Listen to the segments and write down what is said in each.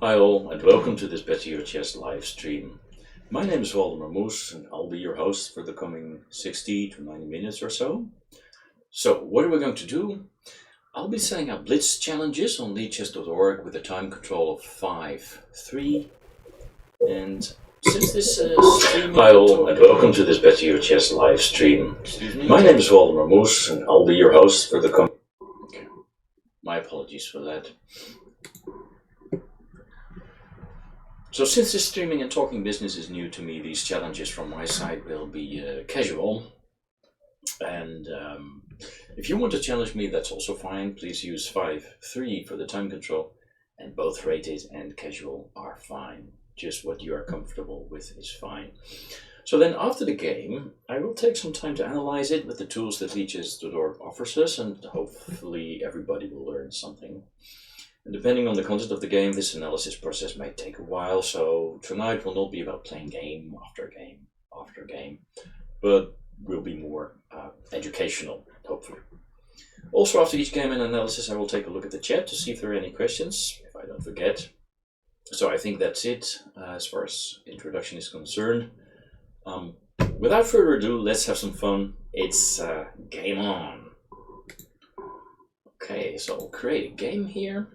Hi all, and welcome to this Better Your Chess live stream. My name is Waldemar Moes, and I'll be your host for the coming 60 to 90 minutes or so. So, what are we going to do? I'll be setting up blitz challenges on leadchess.org with a time control of 5, 3, and since this stream... Hi all, and welcome to this Better Your Chess live stream. My name is Waldemar Moes, and I'll be your host for the coming... Okay. My apologies for that. So since this streaming and talking business is new to me, these challenges from my side will be casual. And if you want to challenge me, that's also fine. Please use 5, 3 for the time control. And both rated and casual are fine. Just what you are comfortable with is fine. So then after the game, I will take some time to analyze it with the tools that leadchess.org offers us, and hopefully everybody will learn something. And depending on the content of the game, this analysis process may take a while, so tonight will not be about playing game after game after game, but will be more educational, hopefully. Also, after each game and analysis, I will take a look at the chat to see if there are any questions, if I don't forget. So I think that's it as far as introduction is concerned. Without further ado, let's have some fun. It's game on. Okay, so I'll create a game here.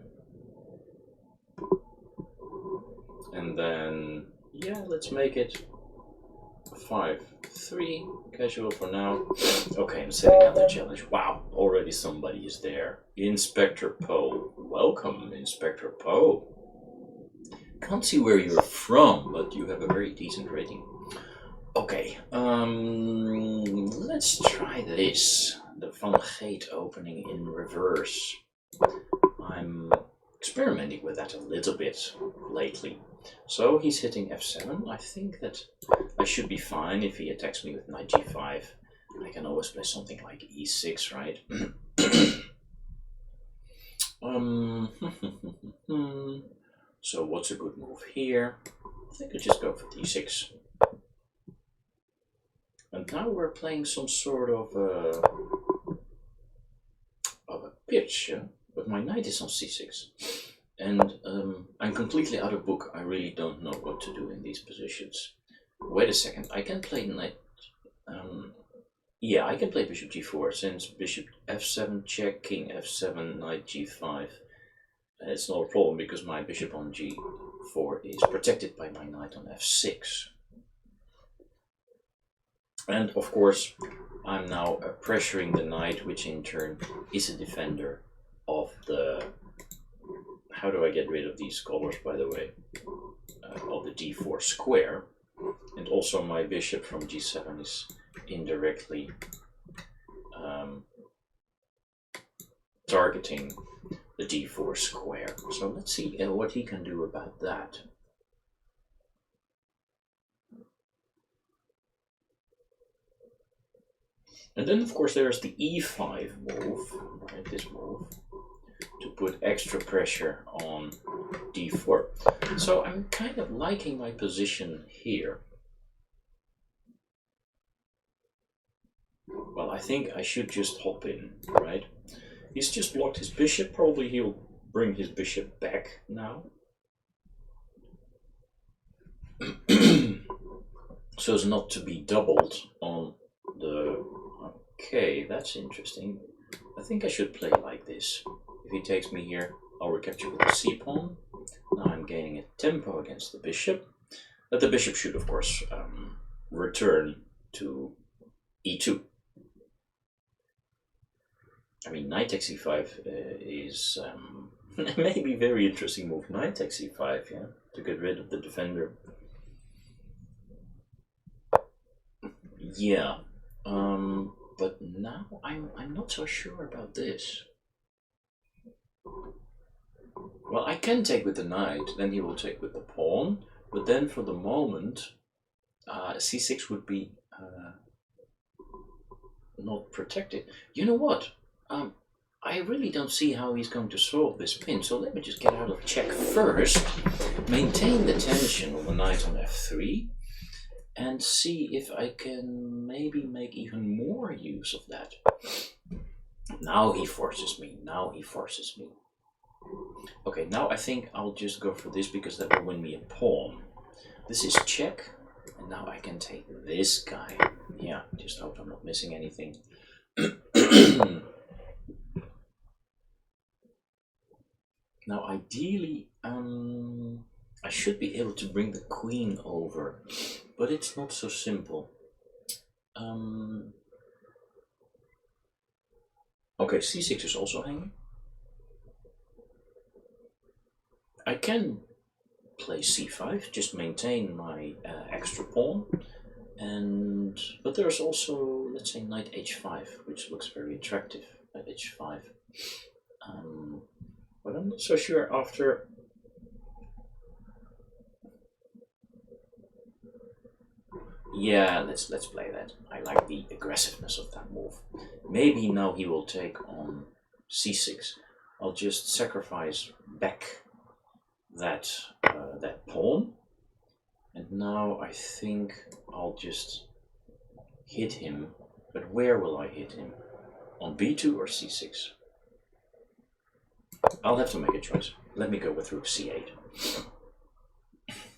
And then, yeah, let's make it 5, 3, casual for now. Okay, I'm setting up the challenge. Wow, already somebody is there. Inspector Poe. Welcome, Inspector Poe. Can't see where you're from, but you have a very decent rating. Okay, let's try this. The Van Gate opening in reverse. I'm experimenting with that a little bit lately. So he's hitting f7. I think that I should be fine if he attacks me with knight g5. I can always play something like e6, right? So what's a good move here? I think I just go for d6. And now we're playing some sort of a pitch, but my knight is on c6. And I'm completely out of book. I really don't know what to do in these positions. Wait a second, I can play knight... yeah, I can play bishop g4, since bishop f7 check, king f7, knight g5. It's not a problem because my bishop on g4 is protected by my knight on f6. And of course, I'm now pressuring the knight, which in turn is a defender of the... How do I get rid of these scholars, by the way? Of the d4 square. And also my bishop from g7 is indirectly targeting the d4 square. So let's see what he can do about that. And then of course there's the e5 move, right, this move, to put extra pressure on d4. So I'm kind of liking my position here. Well, I think I should just hop in, right? He's just blocked his bishop. Probably he'll bring his bishop back now. So as not to be doubled on the... Okay, that's interesting. I think I should play like this. If he takes me here, I'll recapture with the c-pawn. Now I'm gaining a tempo against the bishop. But the bishop should, of course, return to e2. I mean, knight takes e5 is maybe a very interesting move. Knight takes e5, yeah, to get rid of the defender. Yeah, but now I'm not so sure about this. Well, I can take with the knight, then he will take with the pawn, but then for the moment, c6 would be not protected. You know what? I really don't see how he's going to solve this pin, so let me just get out of check first, maintain the tension on the knight on f3, and see if I can maybe make even more use of that. Now he forces me, now he forces me. Okay, now I think I'll just go for this because that will win me a pawn. This is check, and now I can take this guy. Yeah, just hope I'm not missing anything. Now, ideally, I should be able to bring the queen over, but it's not so simple. Okay, c6 is also hanging. I can play c5, just maintain my extra pawn, but there's also, let's say, knight h5, which looks very attractive. Knight h5, but I'm not so sure after. Yeah, let's play that. I like the aggressiveness of that move. Maybe now he will take on c6. I'll just sacrifice back that that pawn, and now I think I'll just hit him. But where will I hit him? On b2 or c6? I'll have to make a choice. Let me go with rook c8.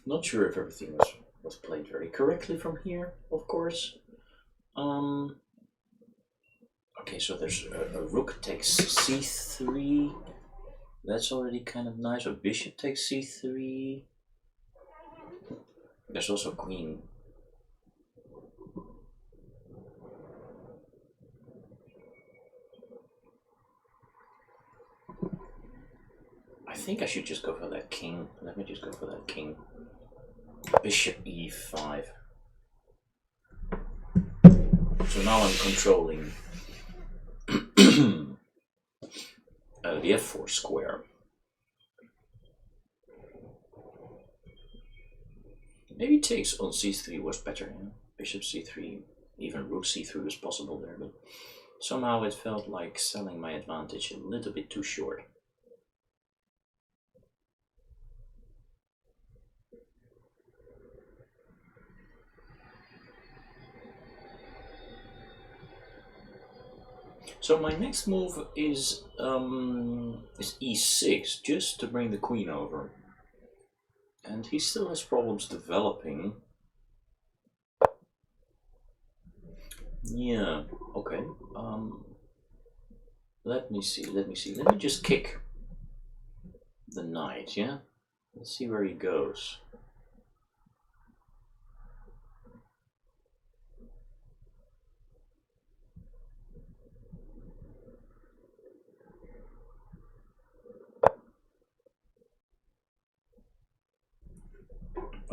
Not sure if everything was played very correctly from here, of course. Okay, so there's a rook takes c3. That's already kind of nice. A bishop takes c3. There's also queen. I think I should just go for that king. Let me just go for that king. Bishop e5. So now I'm controlling the f4 square. Maybe takes on c3 was better. You know? Bishop c3, even rook c3 was possible there, but somehow it felt like selling my advantage a little bit too short. So my next move is e6, just to bring the queen over. And he still has problems developing. Yeah, okay. Let me see. Let me just kick the knight, yeah? Let's see where he goes.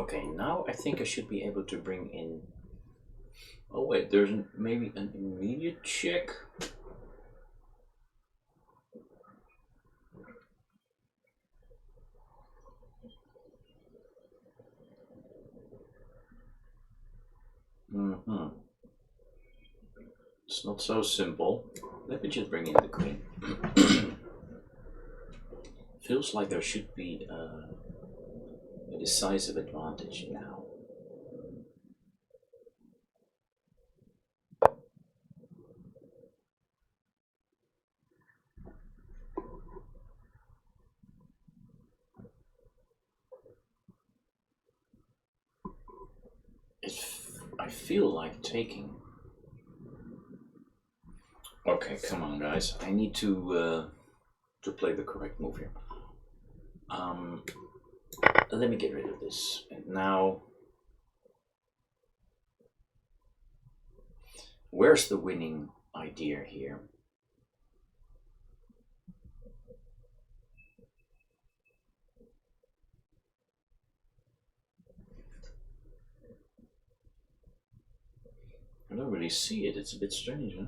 Okay, now I think I should be able to bring in. Oh wait, there's maybe an immediate check. It's not so simple. Let me just bring in the queen. Feels like there should be a decisive advantage now. I feel like taking. Okay, come on, guys. I need to play the correct move here. Let me get rid of this. And now, where's the winning idea here? I don't really see it. It's a bit strange, huh?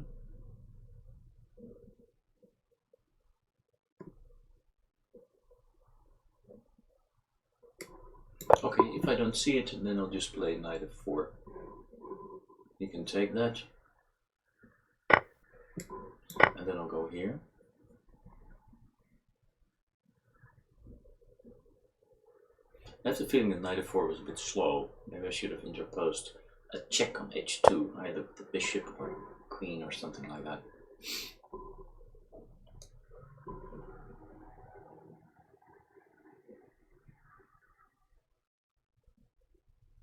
Okay, if I don't see it, then I'll just play knight f4. You can take that. And then I'll go here. I have the feeling that knight f4 was a bit slow. Maybe I should have interposed a check on h2, either with the bishop or queen or something like that.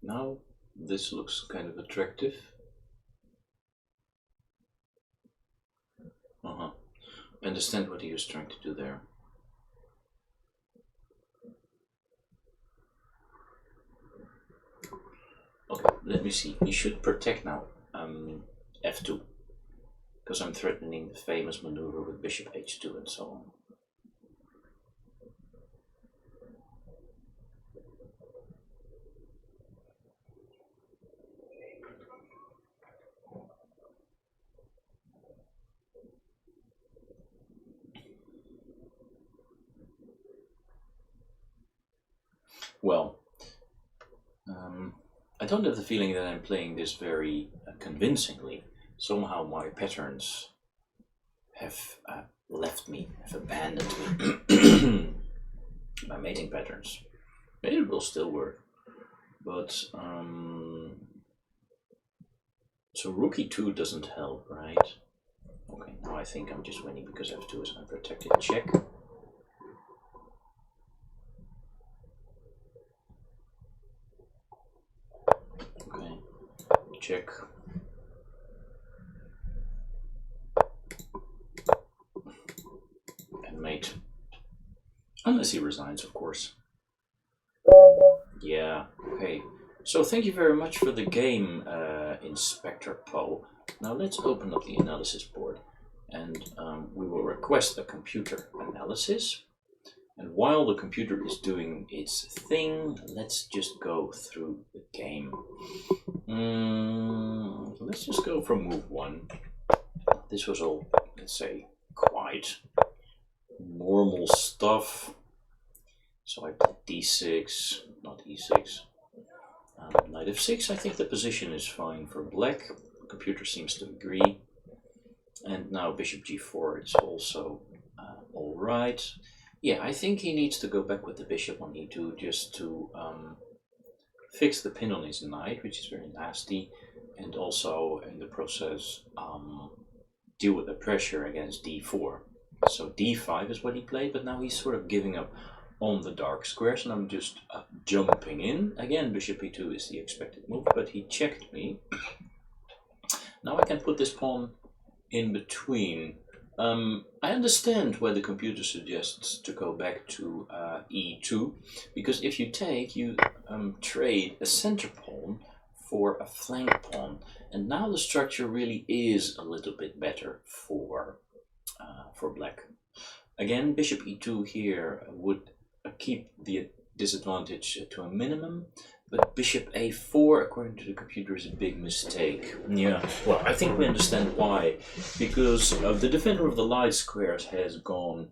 now this looks kind of attractive. I understand what he was trying to do there. Okay, let me see. He should protect now. F2. Because I'm threatening the famous maneuver with bishop h2 and so on. Well, I don't have the feeling that I'm playing this very convincingly. Somehow my patterns have left me, have abandoned me. My mating patterns. Maybe it will still work, but so rook e2 doesn't help, right? Okay, now I think I'm just winning because f2 is unprotected. Check. Okay, check. And mate. Unless he resigns, of course. Yeah, okay. So thank you very much for the game, Inspector Poe. Now let's open up the analysis board and we will request a computer analysis. And while the computer is doing its thing, let's just go through the game. Let's just go from move 1. This was all, let's say, quite normal stuff. So I played d6, not e6. Knight f6, I think the position is fine for black. The computer seems to agree. And now bishop g4 is also alright. Yeah, I think he needs to go back with the bishop on e2 just to fix the pin on his knight, which is very nasty, and also in the process deal with the pressure against d4. So d5 is what he played, but now he's sort of giving up on the dark squares, and I'm just jumping in. Again, bishop e2 is the expected move, but he checked me. Now I can put this pawn in between. I understand why the computer suggests to go back to e2, because if you take, you trade a center pawn for a flank pawn, and now the structure really is a little bit better for black. Again, bishop e2 here would keep the disadvantage to a minimum, but bishop a4, according to the computer, is a big mistake. Yeah, well, I think we understand why. Because the defender of the light squares has gone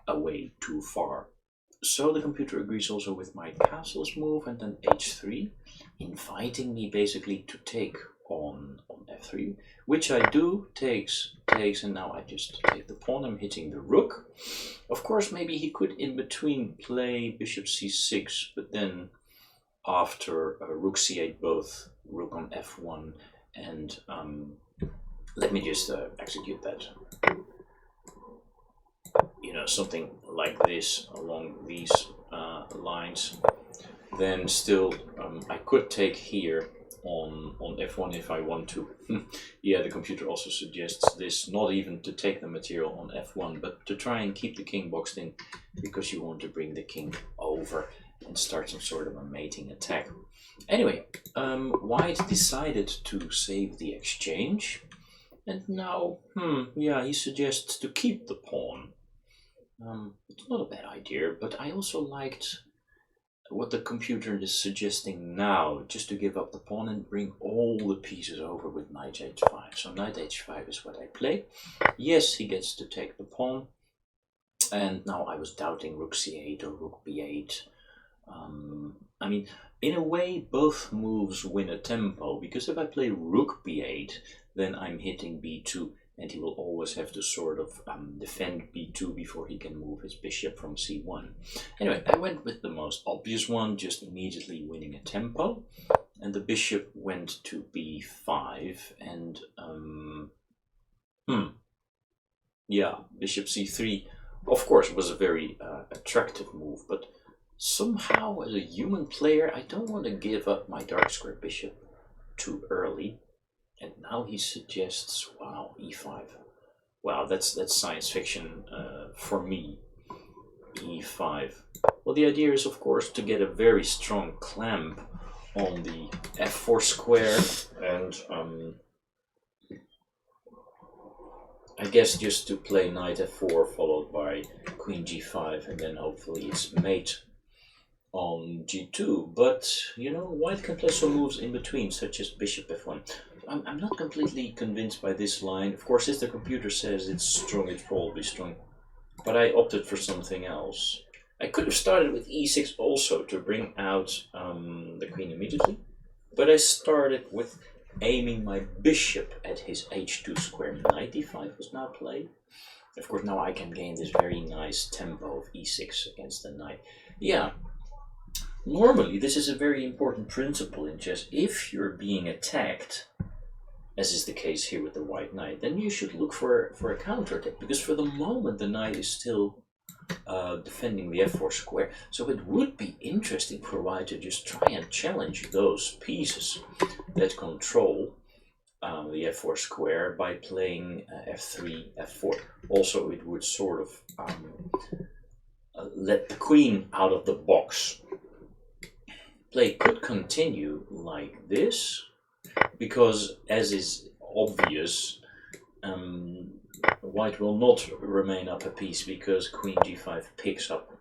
away too far. So the computer agrees also with my castle's move, and then h3, inviting me basically to take on f3, which I do, takes, and now I just take the pawn. I'm hitting the rook. Of course, maybe he could in between play bishop c6, but then after rook c8, both rook on f1, and let me just execute that. You know, something like this along these lines. Then still, I could take here on f1 if I want to. Yeah, the computer also suggests this, not even to take the material on f1, but to try and keep the king boxed in, because you want to bring the king over and start some sort of a mating attack. Anyway, White decided to save the exchange, and now, yeah, he suggests to keep the pawn. It's not a bad idea, but I also liked what the computer is suggesting now, just to give up the pawn and bring all the pieces over with knight h5. So knight h5 is what I play. Yes, he gets to take the pawn, and now I was doubting rook c8 or rook b8. I mean, in a way, both moves win a tempo, because if I play rook b8, then I'm hitting b2, and he will always have to sort of defend b2 before he can move his bishop from c1. Anyway, I went with the most obvious one, just immediately winning a tempo, and the bishop went to b5, and yeah, bishop c3, of course, was a very attractive move, but somehow, as a human player, I don't want to give up my dark square bishop too early. And now he suggests, wow, e5. Wow, that's science fiction for me. e5. Well, the idea is, of course, to get a very strong clamp on the f4 square, and I guess just to play knight f4 followed by queen g5, and then hopefully it's mate on g2. But, you know, white can play some moves in between, such as bishop f1. I'm not completely convinced by this line. Of course, if the computer says it's strong, it's probably strong. But I opted for something else. I could have started with e6 also to bring out the queen immediately. But I started with aiming my bishop at his h2 square. Knight d5 was now played. Of course, now I can gain this very nice tempo of e6 against the knight. Yeah. Normally, this is a very important principle in chess. If you're being attacked, as is the case here with the white knight, then you should look for a counterattack, because for the moment the knight is still defending the f4 square. So it would be interesting for white to just try and challenge those pieces that control the f4 square by playing f3, f4. Also, it would sort of let the queen out of the box. Play could continue like this, because, as is obvious, white will not remain up a piece, because queen g5 picks up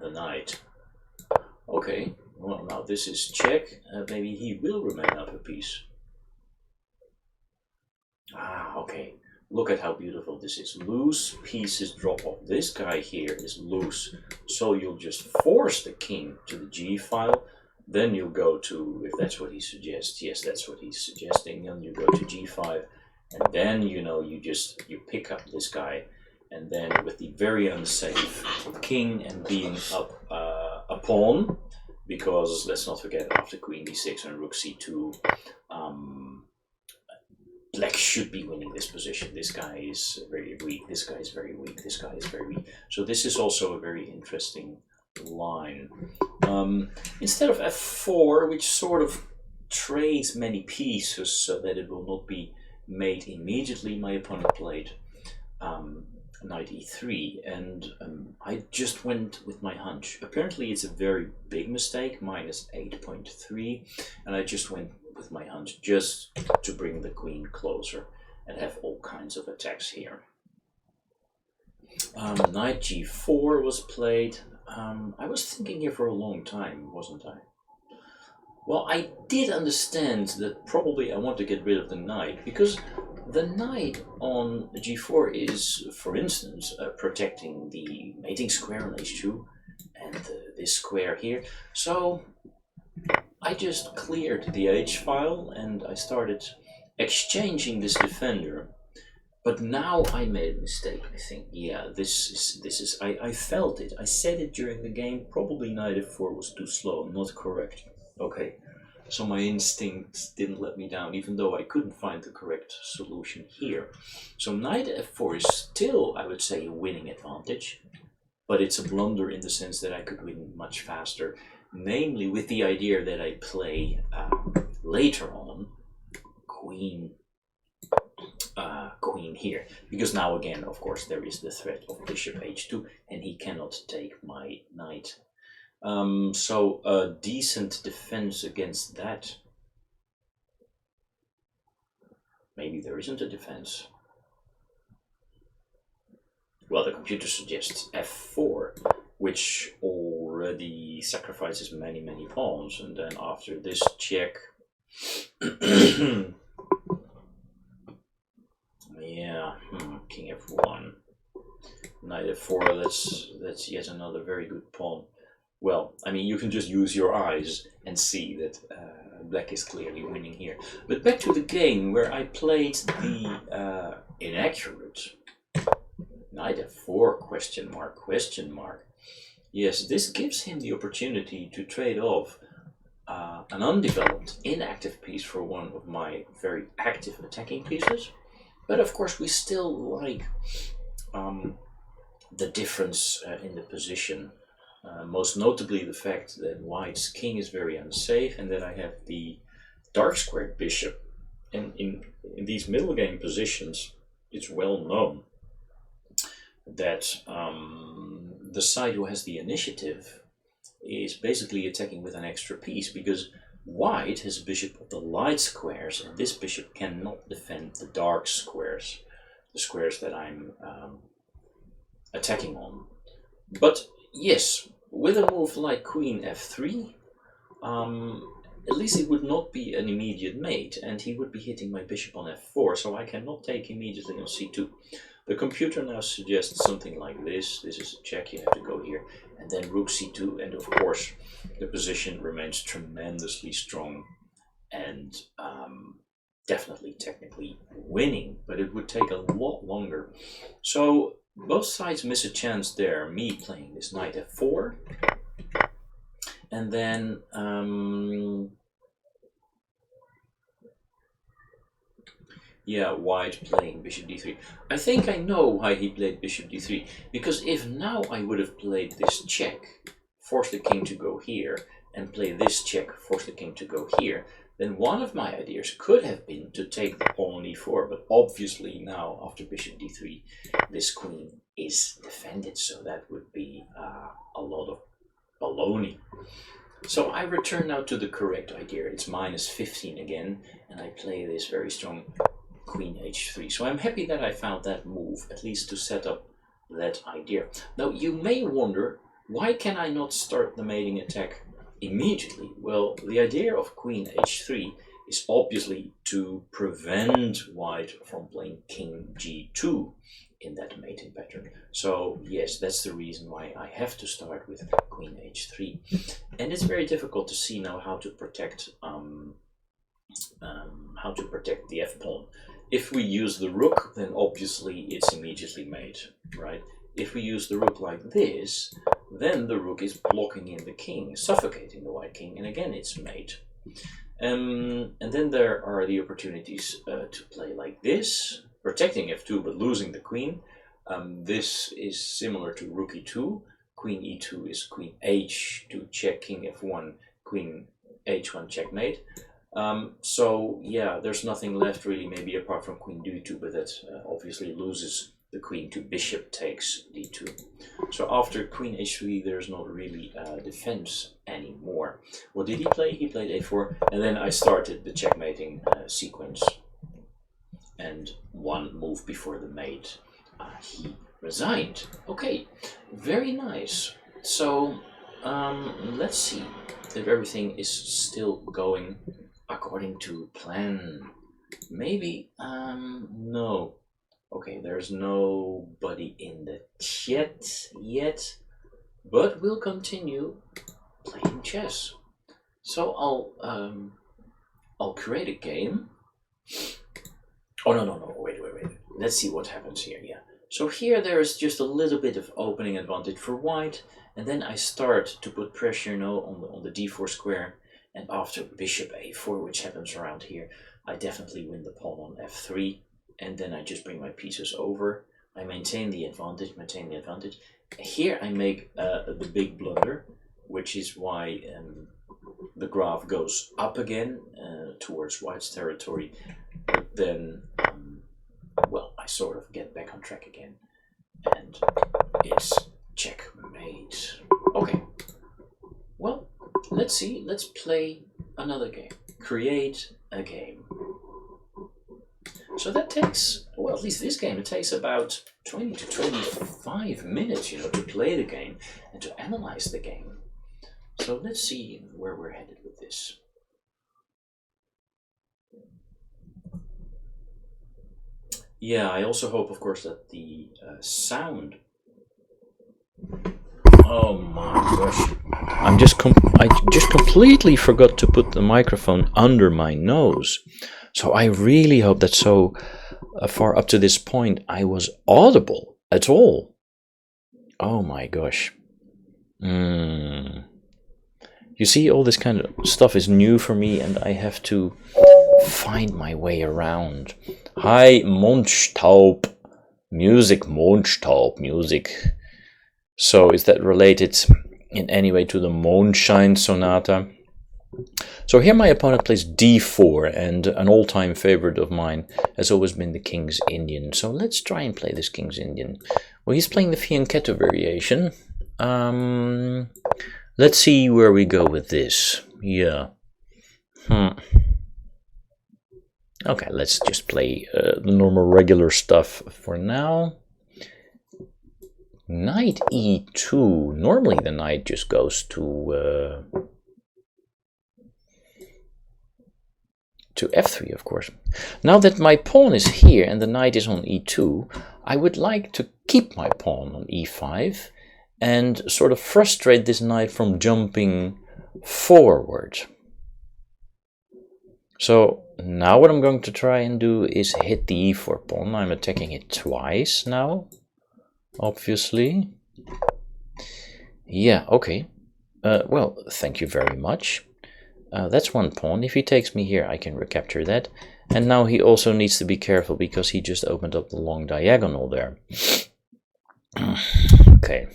the knight. Okay, well, now this is check. Maybe he will remain up a piece. Ah, okay. Look at how beautiful this is. Loose pieces drop off. This guy here is loose, so you'll just force the king to the g file. Then you'll go to, if that's what he suggests, yes, that's what he's suggesting, then you go to g5, and then, you know, you pick up this guy, and then with the very unsafe king and being up a pawn, because let's not forget, after queen d6 and rook c2, black should be winning this position. This guy is very weak, this guy is very weak, this guy is very weak. So this is also a very interesting line. Instead of f4, which sort of trades many pieces so that it will not be made immediately, my opponent played knight e3, and I just went with my hunch. Apparently it's a very big mistake, minus 8.3, and I just went with my hunch just to bring the queen closer and have all kinds of attacks here. Knight g4 was played. I was thinking here for a long time, wasn't I? Well, I did understand that probably I want to get rid of the knight, because the knight on g4 is, for instance, protecting the mating square on h2 and this square here. So I just cleared the h file and I started exchanging this defender. But now I made a mistake, I think. Yeah, this is I felt it. I said it during the game. Probably knight f4 was too slow, not correct. Okay, so my instincts didn't let me down, even though I couldn't find the correct solution here. So knight f4 is still, I would say, a winning advantage, but it's a blunder in the sense that I could win much faster, namely with the idea that I play later on queen here, because now again, of course, there is the threat of bishop h2 and he cannot take my knight. So a decent defense against that. Maybe there isn't a defense. Well, the computer suggests f4, which already sacrifices many pawns, and then after this check yeah, king f1, knight f4, that's yet another very good pawn. Well, I mean, you can just use your eyes and see that black is clearly winning here. But back to the game, where I played the inaccurate knight f4, question mark. Yes, this gives him the opportunity to trade off an undeveloped, inactive piece for one of my very active attacking pieces. But of course, we still like the difference in the position Most notably the fact that white's king is very unsafe and that I have the dark squared bishop. And in these middle game positions, it's well known that the side who has the initiative is basically attacking with an extra piece, because white has a bishop of the light squares, and this bishop cannot defend the dark squares, the squares that I'm attacking on. But yes, with a move like queen f3, at least it would not be an immediate mate, and he would be hitting my bishop on f4, so I cannot take immediately on c2. The computer now suggests something like this. This is a check, you have to go here, and then rook c2, and of course the position remains tremendously strong and definitely technically winning, but it would take a lot longer. So both sides miss a chance there, me playing this knight f4, and then yeah, white playing bishop d3. I think I know why he played bishop d3, because if now I would have played this check, force the king to go here, and play this check, force the king to go here, then one of my ideas could have been to take the pawn on e4, but obviously now after bishop d3 this queen is defended, so that would be a lot of baloney. So I return now to the correct idea. It's minus 15 again, and I play this very strong queen h3. So I'm happy that I found that move, at least to set up that idea. Now you may wonder, why can I not start the mating attack immediately? Well, the idea of queen h3 is obviously to prevent white from playing king g2 in that mating pattern. So yes, that's the reason why I have to start with queen h3. And it's very difficult to see now how to protect the f-pawn. If we use the rook, then obviously it's immediately mate, right? If we use the rook like this, then the rook is blocking in the king, suffocating the white king, and again it's mate. And then there are the opportunities to play like this, protecting f2 but losing the queen. This is similar to rook e2. Queen e2 is queen h2 check, king f1, queen h1 checkmate. So yeah, there's nothing left really, maybe apart from queen d2, but that obviously loses the queen to bishop takes d2. So after queen h3 there's not really defense anymore. What did he play? He played a4, and then I started the checkmating sequence, and one move before the mate he resigned. Okay, very nice. So let's see if everything is still going according to plan. Maybe no. Okay, there's nobody in the chat yet, but we'll continue playing chess. So I'll create a game. Oh no, wait. Let's see what happens here. Yeah. So here there is just a little bit of opening advantage for white, and then I start to put pressure now on the d4 square, and after bishop a4, which happens around here, I definitely win the pawn on f3, and then I just bring my pieces over. I maintain the advantage. Here I make the big blunder, which is why the graph goes up again towards white's territory, but then well, I sort of get back on track again, and it's checkmate. Okay, well, let's see, let's play another game, create a game. So that takes, well, at least this game, it takes about 20 to 25 minutes, you know, to play the game and to analyze the game. So let's see where we're headed with this. Yeah, I also hope, of course, that the sound. Oh my gosh! I just completely forgot to put the microphone under my nose. So I really hope that so far up to this point I was audible at all. Oh my gosh! You see, all this kind of stuff is new for me, and I have to find my way around. Hi, Mondstaub music, Mondstaub music. So is that related in any way to the Mondschein Sonata. So here my opponent plays d4, and an all-time favorite of mine has always been the King's Indian. So let's try and play this King's Indian. Well, he's playing the fianchetto variation. Let's see where we go with this. Yeah. Okay, let's just play the normal regular stuff for now. Knight e2. Normally the knight just goes to f3, of course. Now that my pawn is here and the knight is on e2, I would like to keep my pawn on e5 and sort of frustrate this knight from jumping forward. So now what I'm going to try and do is hit the e4 pawn. I'm attacking it twice now, obviously. Yeah, okay. Well, thank you very much. That's one pawn. If he takes me here, I can recapture that. And now he also needs to be careful because he just opened up the long diagonal there. Okay.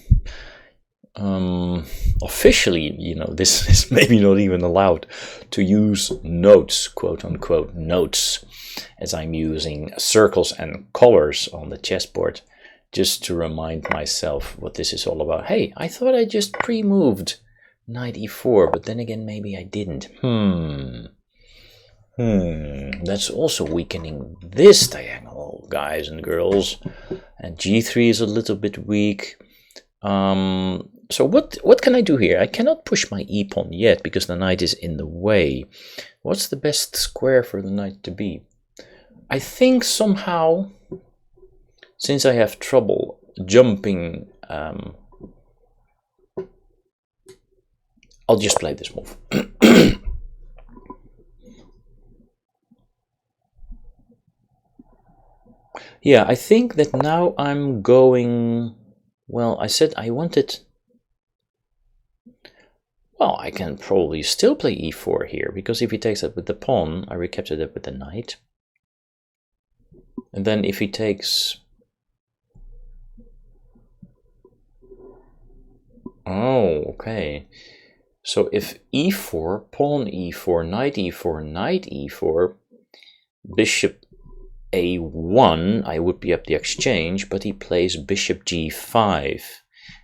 Officially, you know, this is maybe not even allowed to use notes, quote-unquote notes, as I'm using circles and colors on the chessboard, just to remind myself what this is all about. Hey, I thought I just pre-moved knight e4, but then again, maybe I didn't. That's also weakening this diagonal, guys and girls. And g3 is a little bit weak. So what can I do here? I cannot push my e-pawn yet because the knight is in the way. What's the best square for the knight to be? I think somehow, since I have trouble jumping, I'll just play this move. Yeah, I think that now I'm going... Well, I said I wanted... Well, I can probably still play e4 here, because if he takes that with the pawn, I recapture that with the knight. And then if he takes... Oh, okay. So if e4, pawn e4, knight e4, knight e4, bishop a1, I would be up the exchange, but he plays bishop g5.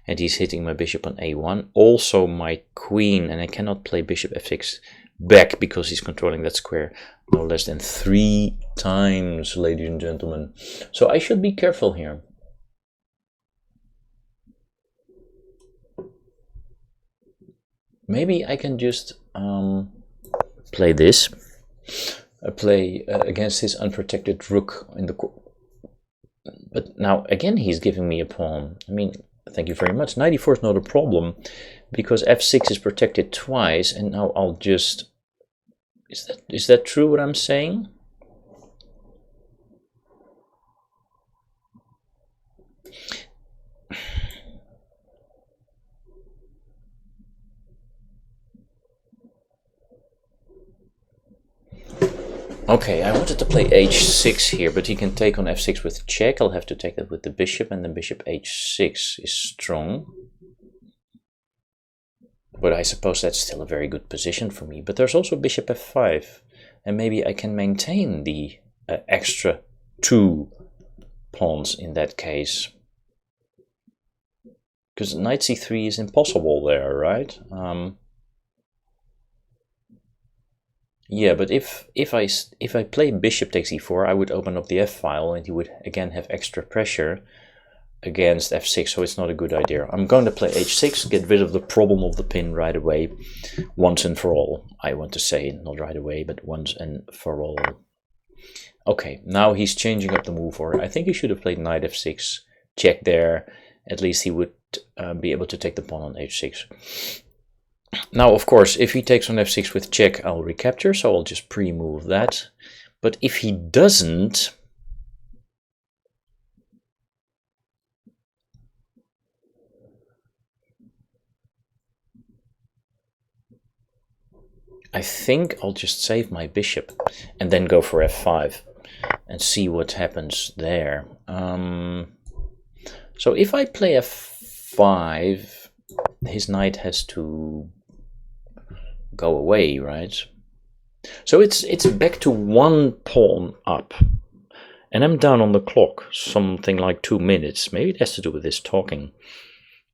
And he's hitting my bishop on a1, also my queen, and I cannot play bishop f6 back because he's controlling that square no less than 3 times, ladies and gentlemen. So I should be careful here. Maybe I can just play this. Play against his unprotected rook in the... But now, again, he's giving me a pawn. I mean... Thank you very much. Knight e4 is not a problem because f6 is protected twice, and now I'll just... Is that true what I'm saying? Okay, I wanted to play h6 here, but he can take on f6 with check. I'll have to take that with the bishop, and then bishop h6 is strong. But I suppose that's still a very good position for me. But there's also bishop f5, and maybe I can maintain the extra 2 pawns in that case. Because knight c3 is impossible there, right? Yeah, but if I play bishop takes e4, I would open up the f-file and he would again have extra pressure against f6, so it's not a good idea. I'm going to play h6, get rid of the problem of the pin right away, once and for all. I want to say, not right away, but once and for all. Okay, now he's changing up the move order. I think he should have played knight f6, check there. At least he would be able to take the pawn on h6. Now, of course, if he takes on f6 with check, I'll recapture, so I'll just pre-move that. But if he doesn't... I think I'll just save my bishop and then go for f5 and see what happens there. So if I play f5... his knight has to go away, right? So it's back to 1 pawn up. And I'm down on the clock, something like 2 minutes. Maybe it has to do with this talking.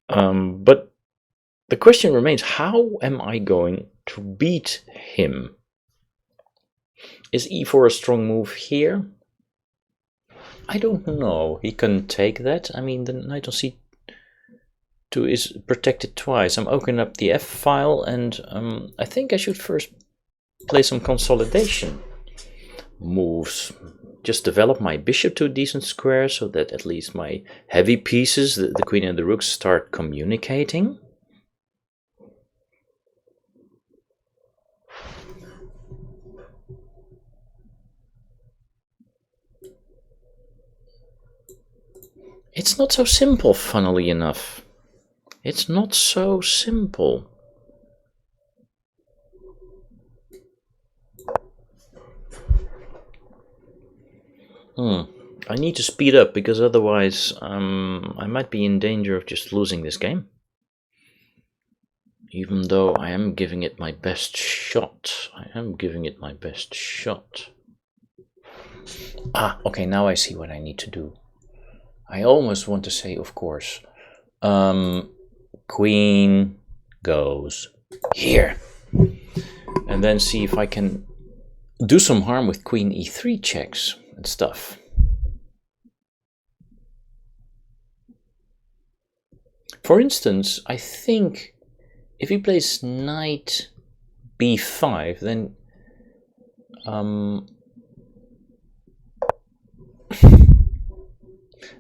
But the question remains, how am I going to beat him? Is e4 a strong move here? I don't know. He can take that. I mean, the knight on c2 is protected twice. I'm opening up the f file, and I think I should first play some consolidation moves. Just develop my bishop to a decent square so that at least my heavy pieces, the queen and the rook, start communicating. It's not so simple, funnily enough. It's not so simple. I need to speed up, because otherwise I might be in danger of just losing this game. Even though I am giving it my best shot. Ah, okay, now I see what I need to do. I almost want to say, of course, queen goes here. And then see if I can do some harm with queen e3 checks and stuff. For instance, I think if he plays knight b5, then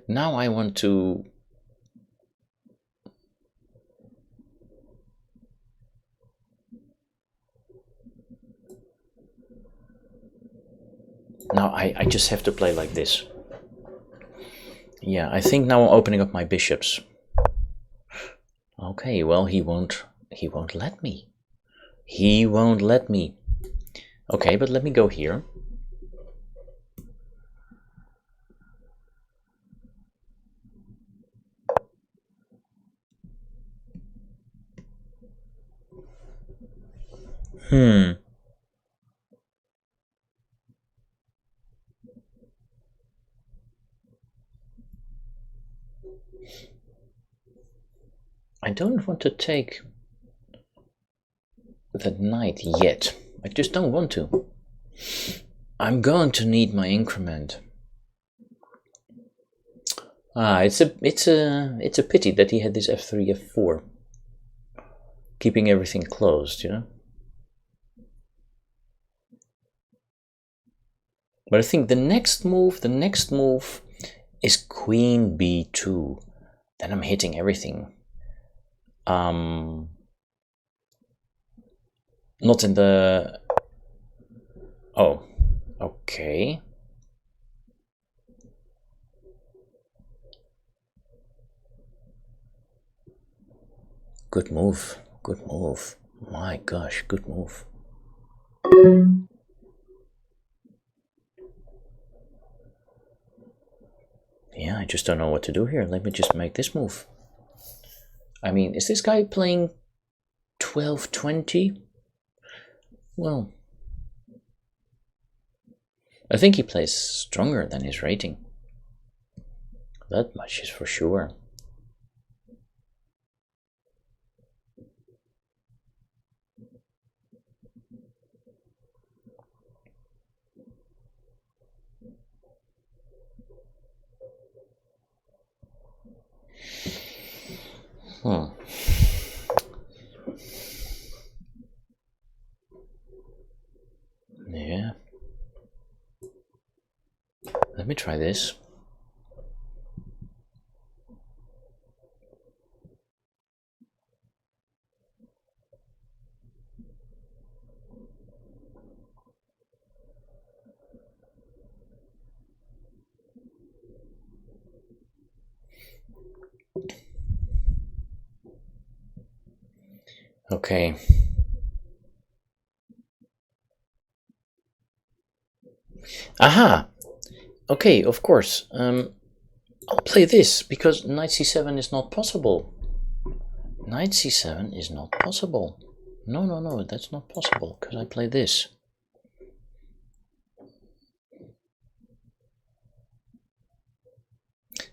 now I want to I just have to play like this. Yeah, I think now I'm opening up my bishops. Okay, well, he won't let me. He won't let me. Okay, but let me go here. I don't want to take the knight yet. I just don't want to. I'm going to need my increment. Ah, it's a pity that he had this f3, f4, keeping everything closed, you know. But I think the next move is queen b2. Then I'm hitting everything. Not in the... Oh, okay. Good move, good move. My gosh, good move. Yeah, I just don't know what to do here. Let me just make this move. I mean, is this guy playing 12-20? Well, I think he plays stronger than his rating. That much is for sure. Yeah. Let me try this. Okay. Aha! Okay, of course. I'll play this, because knight c7 is not possible. Knight c7 is not possible. No, that's not possible, because I play this.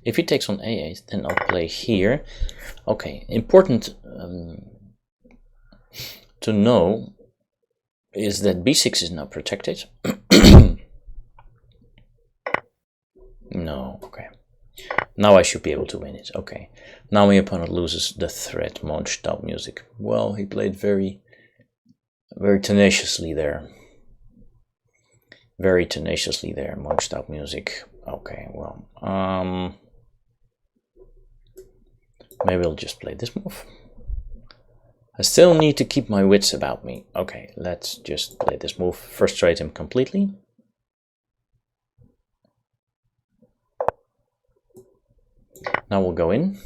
If he takes on a8, then I'll play here. Okay, important to know is that b6 is now protected. No, okay. Now I should be able to win it. Okay. Now my opponent loses the threat. Moes stop music. Well, he played very tenaciously there. Very tenaciously there. Moes stop music. Okay, well, maybe I'll just play this move. I still need to keep my wits about me. Okay, let's just play this move. Frustrate him completely. Now we'll go in.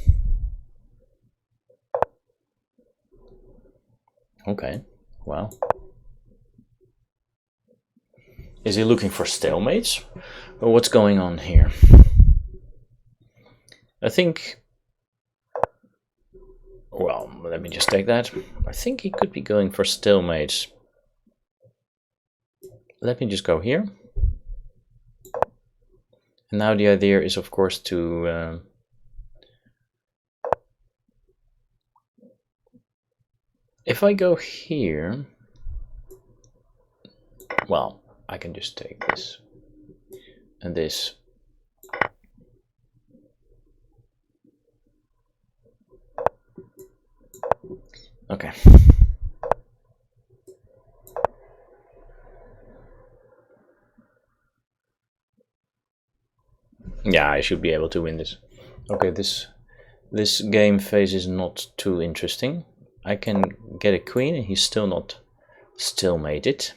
Okay, well. Is he looking for stalemates? Or what's going on here? I think... Well, let me just take that. I think he could be going for stalemates. Let me just go here. And now the idea is, of course, to... if I go here... Well, I can just take this. And this. Okay. Yeah, I should be able to win this. Okay, this game phase is not too interesting. I can get a queen and he's still not stalemated.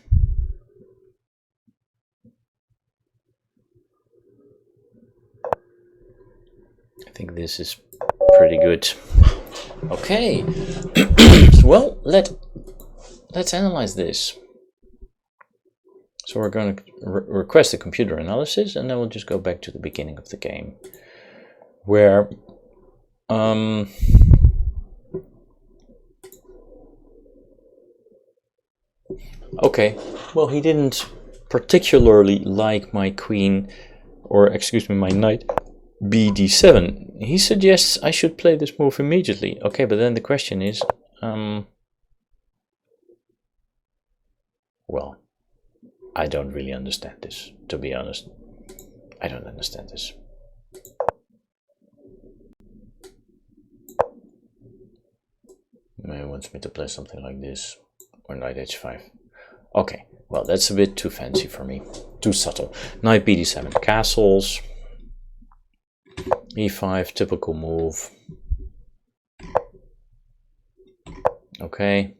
I think this is pretty good. Okay. Well, let's analyze this. So we're going to request a computer analysis, and then we'll just go back to the beginning of the game, where okay, well, he didn't particularly like my queen, or excuse me, my knight bd7. He suggests I should play this move immediately. Okay, but then the question is, well, I don't really understand this, to be honest. I don't understand this. He wants me to play something like this, or knight h5. Okay, well, that's a bit too fancy for me, too subtle. Knight bd7, castles. e5, typical move. Okay.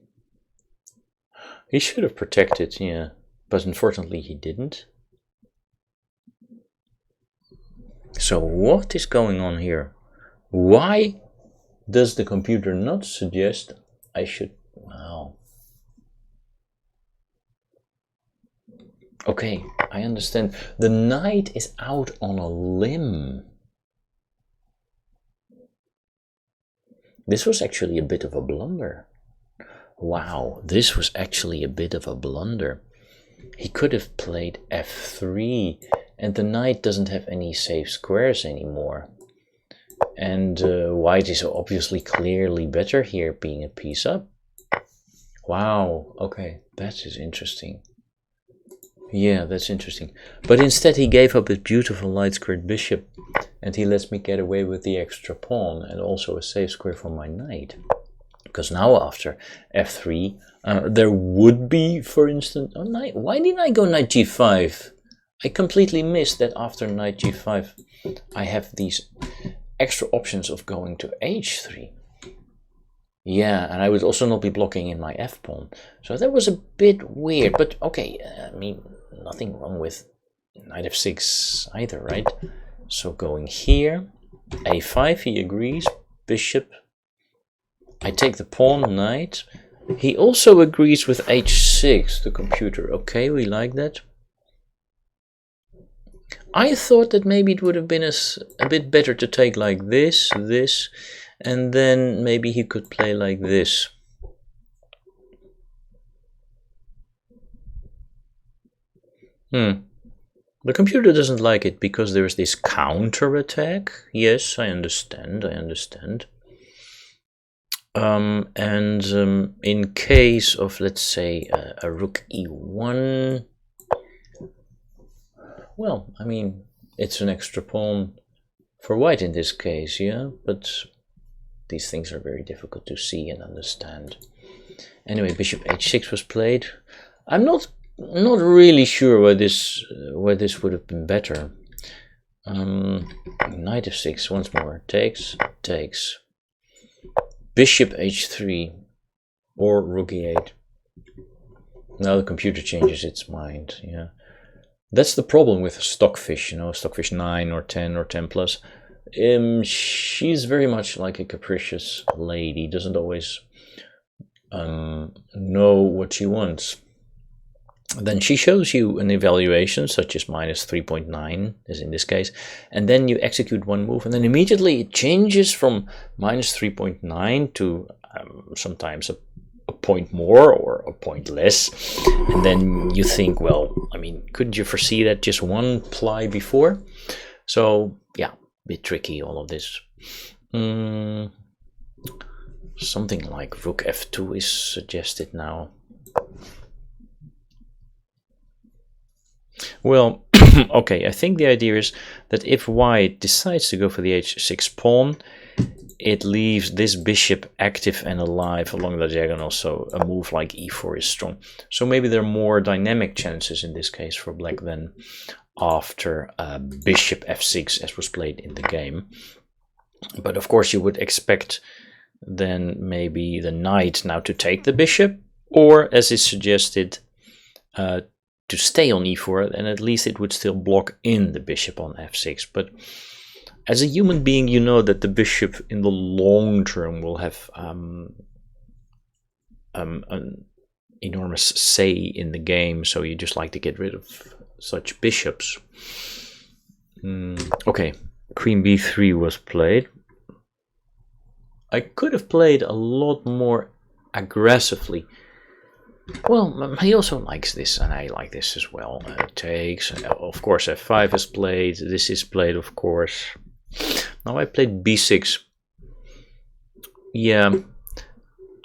He should have protected, yeah, but unfortunately he didn't. So what is going on here? Why does the computer not suggest I should... Wow. Okay, I understand. The knight is out on a limb. This was actually a bit of a blunder. Wow, this was actually a bit of a blunder. He could have played f3, and the knight doesn't have any safe squares anymore. And white is obviously clearly better here, being a piece up. Wow, okay, that is interesting. Yeah, that's interesting. But instead he gave up his beautiful light squared bishop, and he lets me get away with the extra pawn and also a safe square for my knight. Because now after f3, there would be, for instance, oh, knight. Why didn't I go knight g5? I completely missed that after knight g5, I have these extra options of going to h3. Yeah, and I would also not be blocking in my f-pawn. So that was a bit weird, but okay, I mean, nothing wrong with knight f6 either, right? So going here, a5, he agrees, bishop. I take the pawn, knight. He also agrees with h6, the computer. Okay, we like that. I thought that maybe it would have been a bit better to take like this, And then maybe he could play like this. The computer doesn't like it because there is this counter attack. Yes, I understand. In case of, let's say, a rook e1, well, I mean, it's an extra pawn for white in this case, yeah, but these things are very difficult to see and understand. Anyway, bishop h6 was played. I'm not really sure where this would have been better. Knight f6 once more. Takes. Bishop h3 or rook e8. Now the computer changes its mind. Yeah, that's the problem with Stockfish. You know, Stockfish 9 or 10 or 10 plus. She's very much like a capricious lady. Doesn't always know what she wants. Then she shows you an evaluation such as minus 3.9, as in this case, and then you execute one move, and then immediately it changes from minus 3.9 to sometimes a point more or a point less. And then you think, well, I mean, couldn't you foresee that just one ply before? So yeah, a bit tricky, all of this. Something like rook f2 is suggested now. Well, okay, I think the idea is that if white decides to go for the h6 pawn, it leaves this bishop active and alive along the diagonal, so a move like e4 is strong. So maybe there are more dynamic chances in this case for black than after bishop f6 as was played in the game. But of course you would expect then maybe the knight now to take the bishop, or as is suggested, to stay on e4, and at least it would still block in the bishop on f6. But as a human being, you know that the bishop in the long term will have an enormous say in the game, so you just like to get rid of such bishops. Okay, queen b3 was played. I could have played a lot more aggressively. Well, he also likes this, and I like this as well. Takes, of course, f5 is played. This is played, of course. Now I played b6. Yeah,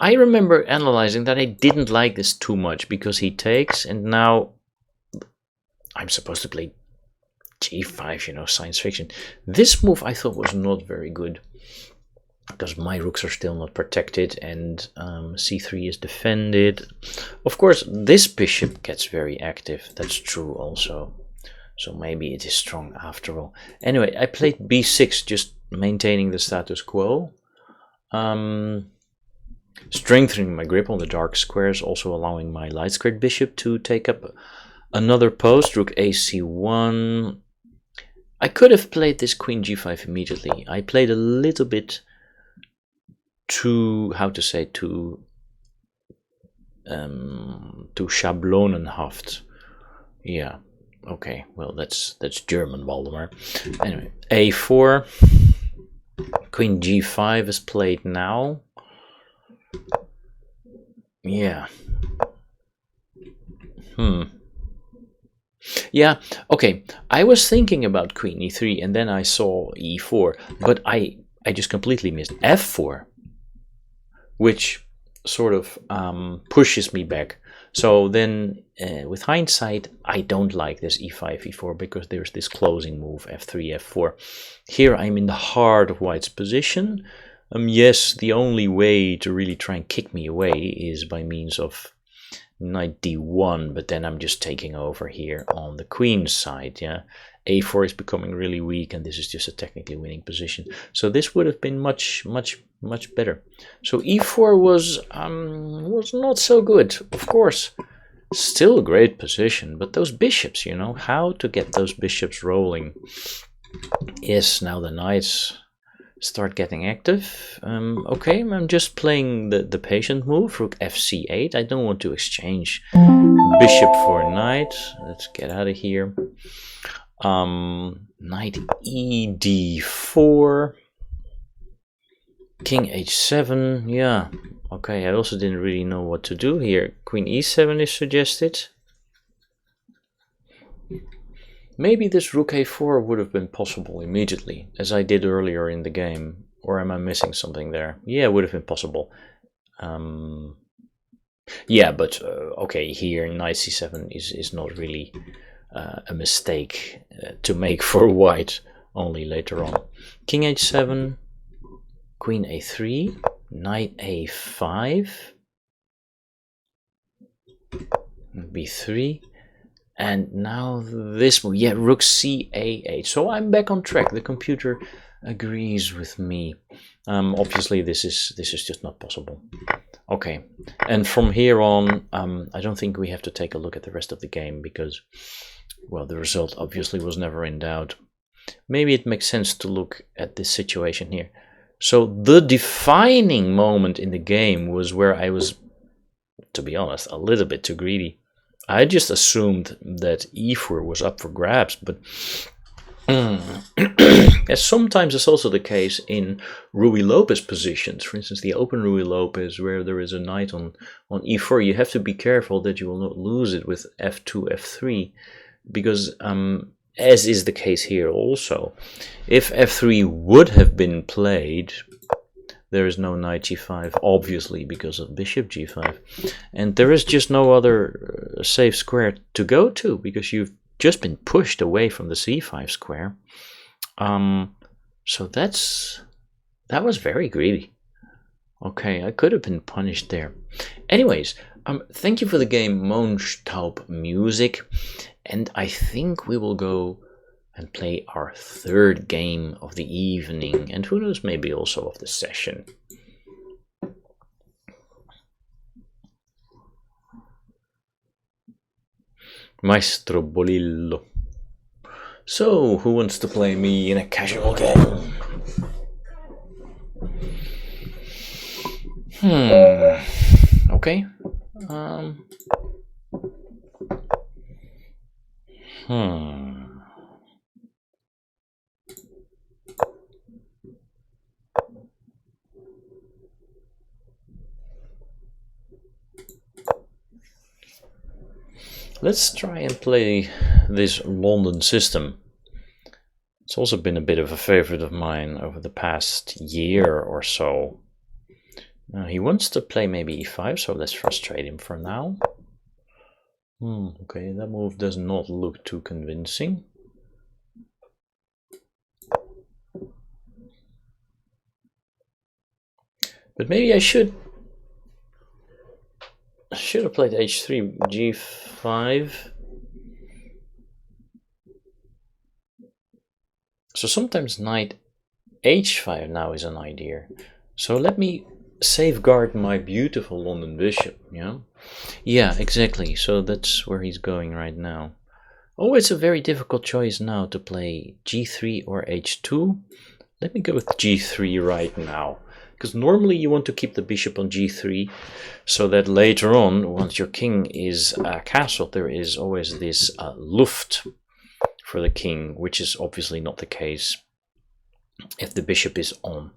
I remember analyzing that I didn't like this too much because he takes, and now I'm supposed to play g5, you know, science fiction. This move I thought was not very good, because my rooks are still not protected, and c3 is defended. Of course, this bishop gets very active. That's true also. So maybe it is strong after all. Anyway, I played b6, just maintaining the status quo. Strengthening my grip on the dark squares, also allowing my light squared bishop to take up another post. Rook ac1. I could have played this queen g5 immediately. I played a little bit too, how to say, too schablonenhaft. Yeah, okay, well, that's German, Waldemar. Anyway, a4, queen g5 is played now. Yeah. Yeah, okay, I was thinking about queen e3, and then I saw e4, but I just completely missed f4, which sort of pushes me back. So then, with hindsight, I don't like this e5, e4, because there's this closing move, f3, f4. Here I'm in the heart of white's position. Yes, the only way to really try and kick me away is by means of knight d1, but then I'm just taking over here on the queen's side. Yeah, a4 is becoming really weak, and this is just a technically winning position. So this would have been much better. So e4 was not so good. Of course, still a great position, but those bishops, you know, how to get those bishops rolling. Yes, now the knights start getting active. Okay, I'm just playing the patient move, rook fc8. I don't want to exchange bishop for knight. Let's get out of here. Knight ed4. King h7, yeah. Okay, I also didn't really know what to do here. Queen e7 is suggested. Maybe this rook a4 would have been possible immediately, as I did earlier in the game. Or am I missing something there? Yeah, it would have been possible. Yeah, but okay, here knight c7 is not really a mistake to make for white, only later on. King h7, queen a3, knight a5, b3, and now this move. Yeah, rook c a8. So I'm back on track. The computer agrees with me. Obviously, this is just not possible. Okay, and from here on, I don't think we have to take a look at the rest of the game because, well, the result obviously was never in doubt. Maybe it makes sense to look at this situation here. So the defining moment in the game was where I was, to be honest, a little bit too greedy. I just assumed that e4 was up for grabs, but as sometimes is also the case in Ruy Lopez positions, for instance, the open Ruy Lopez, where there is a knight on e4, you have to be careful that you will not lose it with f2, f3, because as is the case here also, if f3 would have been played, there is no knight g5, obviously, because of bishop g5, and there is just no other safe square to go to, because you've just been pushed away from the c5 square. So that was very greedy. Okay, I could have been punished there. Anyways, thank you for the game Moonstaub Music, and I think we will go and play our third game of the evening, and who knows, maybe also of the session. Maestro Bolillo. So, who wants to play me in a casual game? Okay. Let's try and play this London system. It's also been a bit of a favorite of mine over the past year or so. Now he wants to play maybe e5, so let's frustrate him for now. Okay, that move does not look too convincing. But maybe I should have played h3, g5. So sometimes knight h5 now is an idea. So let me safeguard my beautiful London bishop, Yeah, exactly. So that's where he's going right now. Oh, it's a very difficult choice now to play g3 or h2. Let me go with g3 right now, because normally you want to keep the bishop on g3 so that later on, once your king is castled, there is always this luft for the king, which is obviously not the case if the bishop is on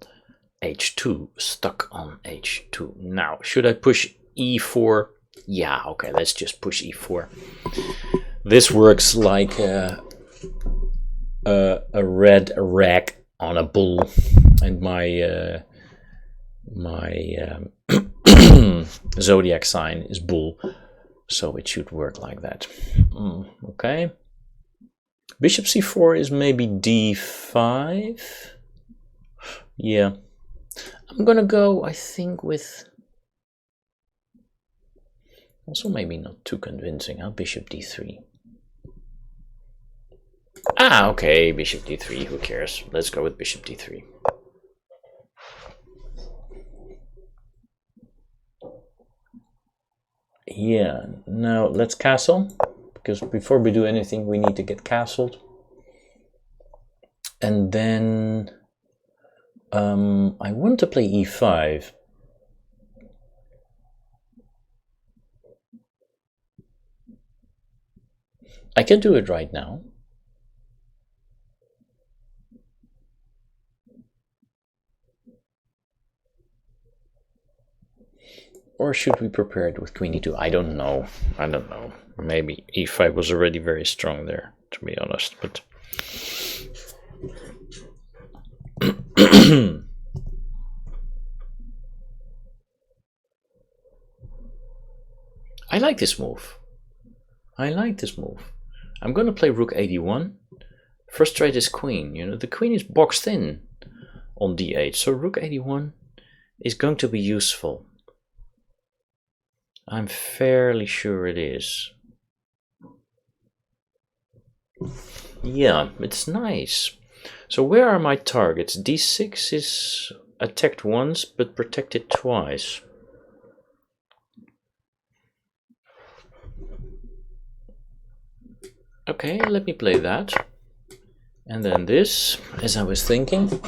h2, stuck on h2. Now, should I push e4? Yeah, okay, let's just push e4. This works like a red rag on a bull, and my zodiac sign is bull, so it should work like that. Okay. Bishop c4 is maybe d5. Yeah. I'm gonna go, I think, with also maybe not too convincing. Bishop d3. Okay, bishop d3, who cares? Let's go with bishop d3. Yeah, now let's castle, because before we do anything we need to get castled. And then I want to play e5. I can do it right now. Or should we prepare it with queen e2? I don't know. I don't know. Maybe e5 was already very strong there, to be honest. But I like this move. I like this move. I'm going to play rook 81. Frustrate his queen. You know, the queen is boxed in on d8, so rook 81 is going to be useful. I'm fairly sure it is. Yeah, it's nice. So where are my targets? d6 is attacked once, but protected twice. Okay, let me play that. And then this, as I was thinking.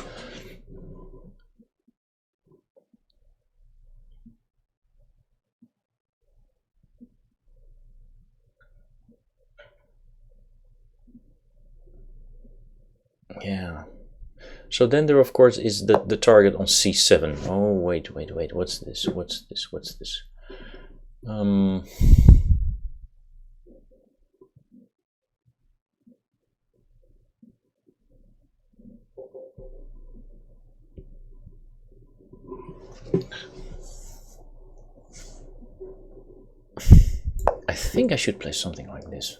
Yeah. So then there, of course, is the target on c7. Oh, wait. What's this? I think I should play something like this.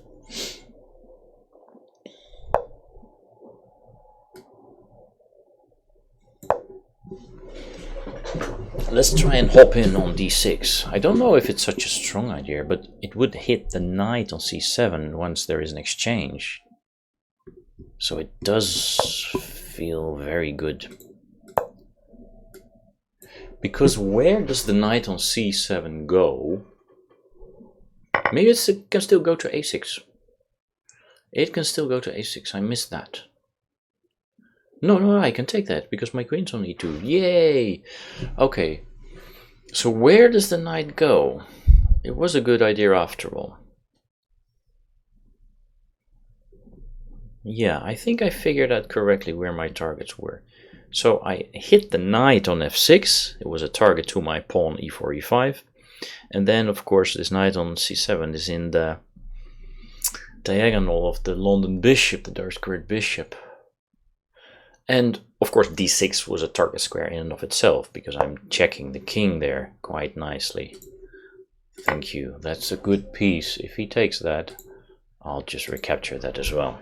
Let's try and hop in on d6. I don't know if it's such a strong idea, but it would hit the knight on c7 once there is an exchange. So it does feel very good. Because where does the knight on c7 go? Maybe it can still go to a6. It can still go to a6. I missed that. No, I can take that because my queen's on e2. Yay! Okay. So where does the knight go? It was a good idea after all. Yeah, I think I figured out correctly where my targets were. So I hit the knight on f6. It was a target to my pawn e4, e5. And then, of course, this knight on c7 is in the diagonal of the London bishop, the dark squared bishop. And, of course, d6 was a target square in and of itself, because I'm checking the king there quite nicely. Thank you. That's a good piece. If he takes that, I'll just recapture that as well.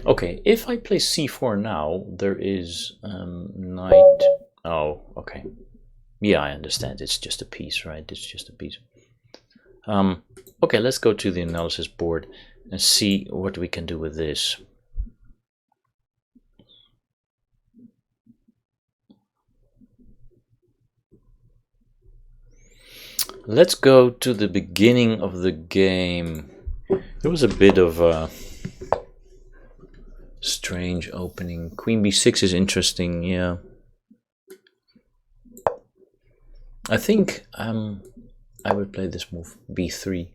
Okay, if I play c4 now, there is knight... Oh, okay. Yeah, I understand. It's just a piece, right? It's just a piece. Okay, let's go to the analysis board and see what we can do with this. Let's go to the beginning of the game. There was a bit of a strange opening. Queen b6 is interesting, yeah. I think I would play this move, b3.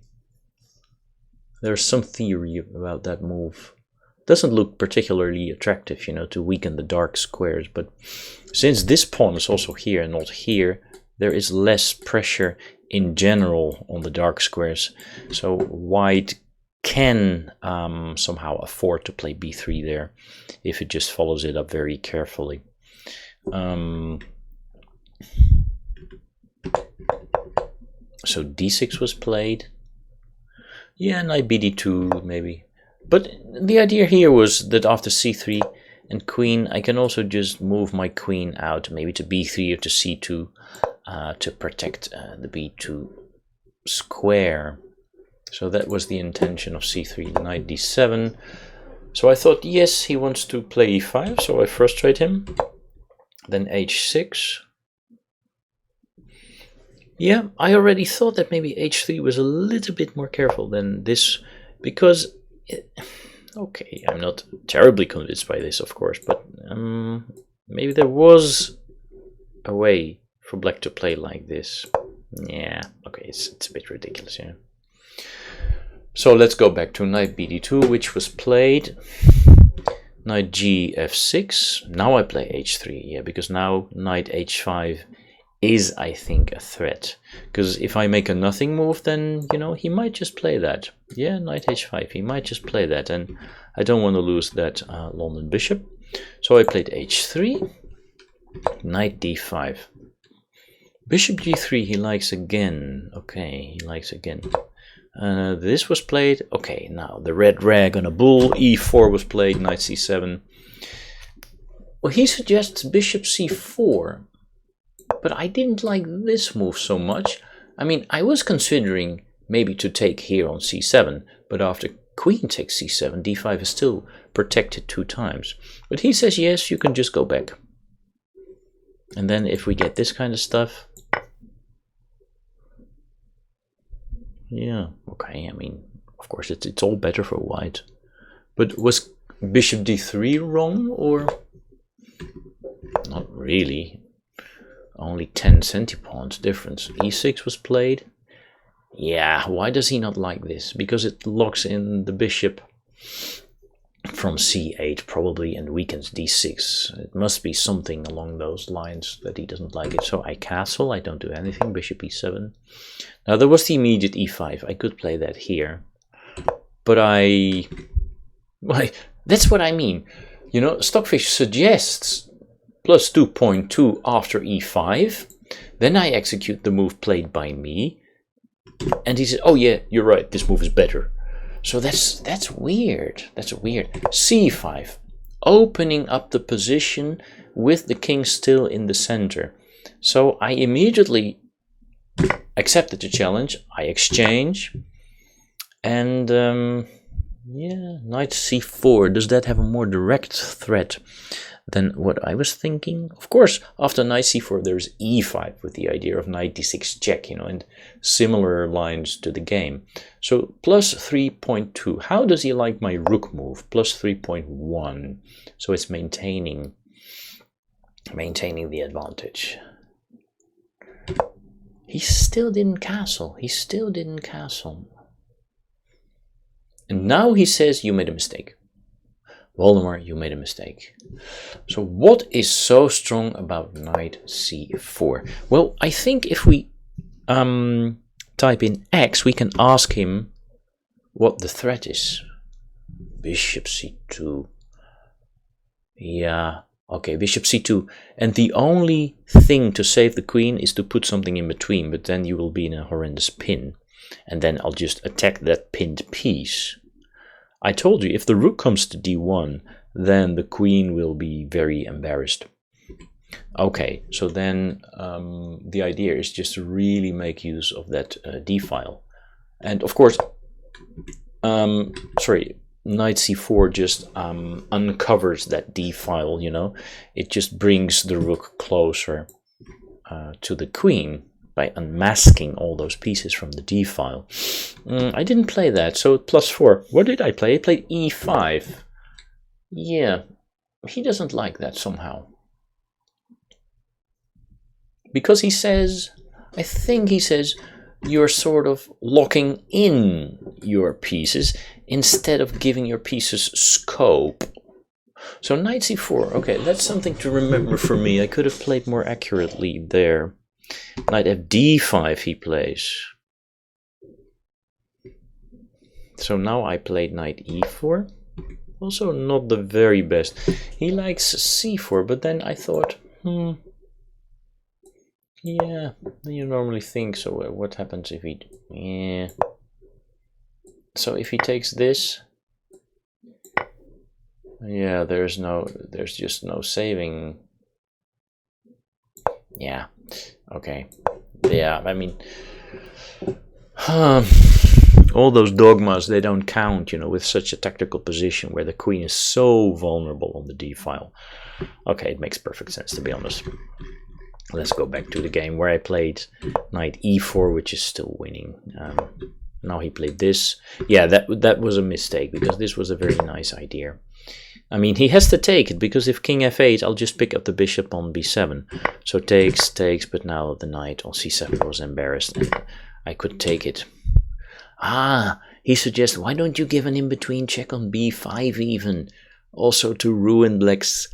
There's some theory about that move. Doesn't look particularly attractive, you know, to weaken the dark squares, but since this pawn is also here and not here, there is less pressure in general on the dark squares. So white can somehow afford to play b3 there if it just follows it up very carefully. So d6 was played. Yeah, knight bd2 maybe. But the idea here was that after c3 and queen, I can also just move my queen out, maybe to b3 or to c2, to protect the b2 square. So that was the intention of c3, knight d7. So I thought, yes, he wants to play e5, so I frustrate him. Then h6. Yeah, I already thought that maybe h3 was a little bit more careful than this, because, okay, I'm not terribly convinced by this, of course, but maybe there was a way for black to play like this. Yeah, okay, it's a bit ridiculous, yeah. So let's go back to knight bd2, which was played. Knight g f6. Now I play h3, yeah, because now knight h5 is, I think, a threat. Because if I make a nothing move, then, you know, he might just play that. Yeah, knight h5, he might just play that, and I don't want to lose that London bishop. So I played h3, knight d5. Bishop g3 he likes again. Okay, he likes again. This was played. Okay, now the red rag on a bull. e4 was played, knight c7. Well, he suggests bishop c4. But I didn't like this move so much. I mean, I was considering maybe to take here on c7. But after queen takes c7, d5 is still protected 2 times. But he says, yes, you can just go back. And then if we get this kind of stuff... Yeah, okay, I mean, of course, it's all better for white. But was bishop d3 wrong, or? Not really. Only 10 centipawns difference. e6 was played. Yeah, why does he not like this? Because it locks in the bishop from c8 probably and weakens d6. It must be something along those lines that he doesn't like it. So I castle, I don't do anything, bishop e7. Now there was the immediate e5, I could play that here. But well, that's what I mean. You know, Stockfish suggests plus 2.2 after e5. Then I execute the move played by me. And he said, oh yeah, you're right, this move is better. So that's weird. That's weird. c5, opening up the position with the king still in the center. So I immediately accepted the challenge. I exchange, and yeah, knight c4. Does that have a more direct threat than what I was thinking? Of course, after knight c4, there's e5 with the idea of knight d6 check, you know, and similar lines to the game. So plus 3.2. How does he like my rook move? Plus 3.1. So it's maintaining the advantage. He still didn't castle. He still didn't castle. And now he says, you made a mistake. Waldemar, you made a mistake. So what is so strong about knight c4? Well, I think if we type in X, we can ask him what the threat is. Bishop c2. Yeah, okay, bishop c2. And the only thing to save the queen is to put something in between, but then you will be in a horrendous pin. And then I'll just attack that pinned piece. I told you, if the rook comes to d1, then the queen will be very embarrassed. Okay, so then the idea is just to really make use of that d-file. And of course, knight c4 just uncovers that d-file, you know. It just brings the rook closer to the queen by unmasking all those pieces from the d-file. I didn't play that, so plus 4. What did I play? I played e5. Yeah, he doesn't like that somehow. Because he says, I think he says, you're sort of locking in your pieces instead of giving your pieces scope. So knight c4, okay, that's something to remember for me. I could have played more accurately there. Knight fd5 he plays. So now I played knight e4. Also not the very best. He likes c4, but then I thought, yeah, you normally think so. What happens if he... Yeah. So if he takes this... Yeah, there's just no saving. Yeah. Okay. Yeah, I mean... all those dogmas, they don't count, you know, with such a tactical position where the queen is so vulnerable on the d-file. Okay, it makes perfect sense, to be honest. Let's go back to the game where I played knight e4, which is still winning. Now he played this. Yeah, that was a mistake, because this was a very nice idea. I mean, he has to take it, because if king f8, I'll just pick up the bishop on b7. So takes, but now the knight on c7 was embarrassed, and I could take it. He suggests, why don't you give an in-between check on b5 even? Also to ruin black's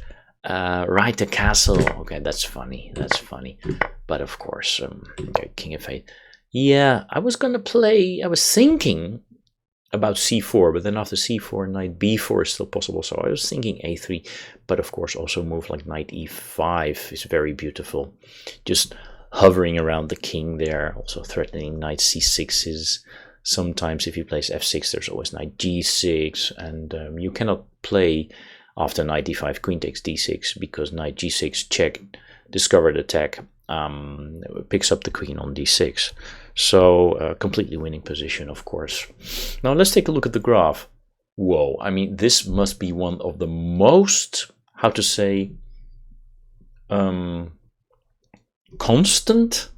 right to castle. Okay, that's funny. That's funny. But of course, okay, king f8. Yeah, I was thinking about c4, but then after c4, knight b4 is still possible. So I was thinking a3, but of course also move like knight e5 is very beautiful. Just hovering around the king there, also threatening knight c6 is... Sometimes if he plays f6, there's always knight g6, and you cannot play after knight d5, queen takes d6, because knight g6 check, discovered attack, picks up the queen on d6. So completely winning position, of course. Now let's take a look at the graph. Whoa, I mean, this must be one of the most, how to say, constant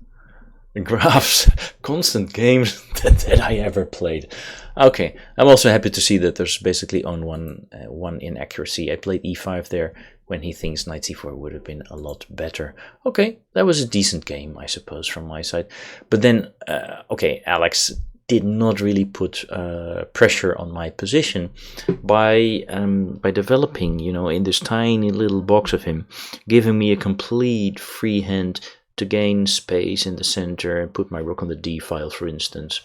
graphs, constant games that I ever played. Okay, I'm also happy to see that there's basically only one inaccuracy. I played e5 there when he thinks knight c4 would have been a lot better. Okay, that was a decent game, I suppose, from my side. But then, okay, Alex did not really put pressure on my position by developing, you know, in this tiny little box of him, giving me a complete free hand to gain space in the center and put my rook on the d file, for instance.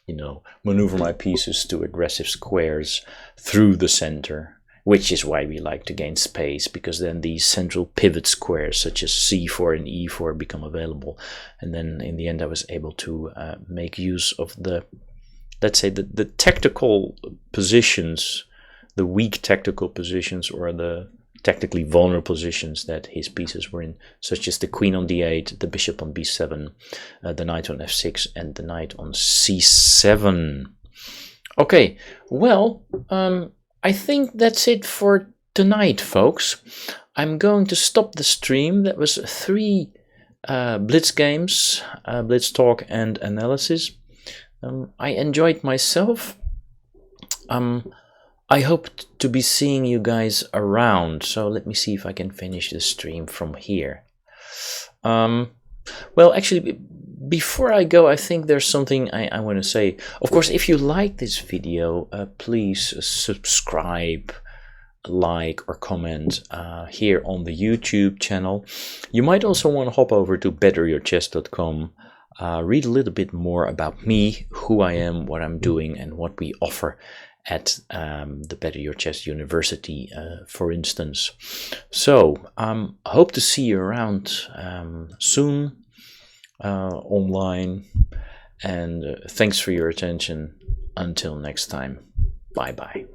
You know, maneuver my pieces to aggressive squares through the center, which is why we like to gain space, because then these central pivot squares such as c4 and e4 become available. And then in the end I was able to make use of the, let's say, the tactical positions, the weak tactical positions, or the tactically vulnerable positions that his pieces were in, such as the queen on d8, the bishop on b7, the knight on f6, and the knight on c7. Okay, well, I think that's it for tonight, folks. I'm going to stop the stream. That was 3 Blitz games, Blitz talk and analysis. I enjoyed myself. I hope to be seeing you guys around, so let me see if I can finish the stream from here. Well, actually, before I go, I think there's something I want to say. Of course, if you like this video, please subscribe, like, or comment here on the YouTube channel. You might also want to hop over to betteryourchess.com, read a little bit more about me, who I am, what I'm doing, and what we offer at the Better Your Chess University, for instance. So, hope to see you around soon online, and thanks for your attention. Until next time, bye bye.